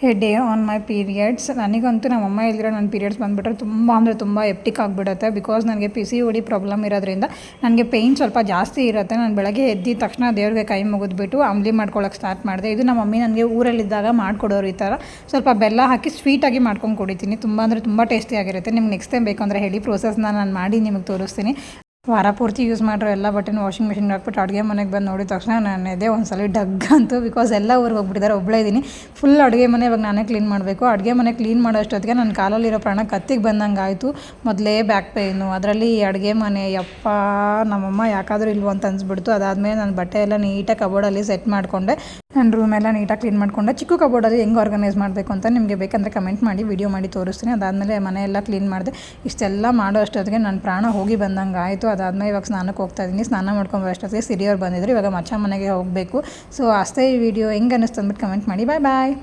A day on my periods. ನನಗಂತೂ ನಮ್ಮಮ್ಮ ಇಲ್ದಿರೋ ನನ್ನ ಪೀರಿಯಡ್ಸ್ ಬಂದುಬಿಟ್ರೆ ತುಂಬ ಅಂದರೆ ತುಂಬ ಎಪ್ಟಿಕ್ ಆಗಿಬಿಡುತ್ತೆ. ಬಿಕಾಸ್ ನನಗೆ PCOD ಪ್ರಾಬ್ಲಮ್ ಇರೋದ್ರಿಂದ ನನಗೆ ಪೇಯ್ನ್ ಸ್ವಲ್ಪ ಜಾಸ್ತಿ ಇರುತ್ತೆ. ನಾನು ಬೆಳಗ್ಗೆ ಎದ್ದಿದ ತಕ್ಷಣ ದೇವ್ರಿಗೆ ಕೈ ಮುಗಿದ್ಬಿಟ್ಟು ಅಂಬ್ಲಿ ಮಾಡ್ಕೊಳ್ಳೋಕೆ ಸ್ಟಾರ್ಟ್ ಮಾಡಿದೆ. ಇದು ನಮ್ಮ ಮಮ್ಮಿ ನನಗೆ ಊರಲ್ಲಿದ್ದಾಗ ಮಾಡಿಕೊಡೋರು. ಈ ಥರ ಸ್ವಲ್ಪ ಬೆಲ್ಲ ಹಾಕಿ ಸ್ವೀಟಾಗಿ ಮಾಡ್ಕೊಂಡು ಕುಡಿತೀನಿ. ತುಂಬ ಅಂದರೆ ತುಂಬ ಟೇಸ್ಟಿಯಾಗಿರುತ್ತೆ. ನಿಮ್ಗೆ ನೆಕ್ಸ್ಟ್ ಟೈಮ್ ಬೇಕು ಅಂದರೆ ಹೇಳಿ, ಪ್ರೋಸೆಸ್ನ ನಾನು ಮಾಡಿ ನಿಮಗೆ ತೋರಿಸ್ತೀನಿ. ವಾರ ಪೂರ್ತಿ ಯೂಸ್ ಮಾಡಿರೋ ಎಲ್ಲ ಬಟ್ಟೆನೂ ವಾಷಿಂಗ್ ಮಿಷಿನ್ಗೆ ಹಾಕ್ಬಿಟ್ಟು ಅಡುಗೆ ಮನೆಗೆ ಬಂದು ನೋಡಿದ ತಕ್ಷಣ ನಾನು ಎದೆ ಒಂದ್ಸಲ ಡಗ್ ಅಂತು. ಬಿಕಾಸ್ ಎಲ್ಲ ಊರಿಗೆ ಹೋಗ್ಬಿಟ್ಟಿದ್ದಾರೆ, ಒಬ್ಬಳೇ ಇದ್ದೀನಿ. ಫುಲ್ ಅಡುಗೆ ಮನೆ ಇವಾಗ ನಾನೇ ಕ್ಲೀನ್ ಮಾಡಬೇಕು. ಅಡುಗೆ ಮನೆ ಕ್ಲೀನ್ ಮಾಡೋ ಅಷ್ಟೊತ್ತಿಗೆ ನನ್ನ ಕಾಲಲ್ಲಿರೋ ಪ್ರಾಣ ಕತ್ತಿಗೆ ಬಂದಂಗೆ ಆಯಿತು. ಮೊದಲೇ ಬ್ಯಾಕ್ ಪೇಯ್ನು, ಅದರಲ್ಲಿ ಅಡುಗೆ ಮನೆ, ಯಪ್ಪ ನಮ್ಮಮ್ಮ ಯಾಕಾದರೂ ಇಲ್ವೋ ಅಂತ ಅನಿಸ್ಬಿಡ್ತು. ಅದಾದಮೇಲೆ ನಾನು ಬಟ್ಟೆ ಎಲ್ಲ ನೀಟಾಗಿ ಕಬೋರ್ಡಲ್ಲಿ ಸೆಟ್ ಮಾಡಿಕೊಂಡೆ. ನನ್ನ ರೂಮೆಲ್ಲ ನೀಟಾಗಿ ಕ್ಲೀನ್ ಮಾಡಿಕೊಂಡೆ. ಚಿಕ್ಕ ಕಬೋರ್ಡಲ್ಲಿ ಹೆಂಗೆ ಆರ್ಗನೈಸ್ ಮಾಡಬೇಕು ಅಂತ ನಿಮಗೆ ಬೇಕಂದರೆ ಕಮೆಂಟ್ ಮಾಡಿ, ವಿಡಿಯೋ ಮಾಡಿ ತೋರಿಸ್ತೀನಿ. ಅದಾದಮೇಲೆ ಮನೆಯೆಲ್ಲ ಕ್ಲೀನ್ ಮಾಡಿದೆ. ಇಷ್ಟೆಲ್ಲ ಮಾಡೋ ಅಷ್ಟೊತ್ತಿಗೆ ನನ್ನ ಪ್ರಾಣ ಹೋಗಿ ಬಂದಂಗೆ ಆಯಿತು. ಅದಾದಮೇಲೆ ಇವಾಗ ಸ್ನಾನಕ್ಕೆ ಹೋಗ್ತಾಯಿದ್ದೀನಿ. ಸ್ನಾನ ಮಾಡ್ಕೊಂಡು ಅಷ್ಟೊತ್ತಿಗೆ ಸಿರಿಯವ್ರು ಬಂದಿದ್ರು. ಇವಾಗ ಮಚ್ಚ ಮನೆಗೆ ಹೋಗಬೇಕು. ಸೊ ಅಷ್ಟೇ. ಈ ವಿಡಿಯೋ ಹೆಂಗೆ ಅನ್ನಿಸ್ತು ಅಂದ್ಬಿಟ್ಟು ಕಮೆಂಟ್ ಮಾಡಿ. ಬಾಯ್ ಬಾಯ್.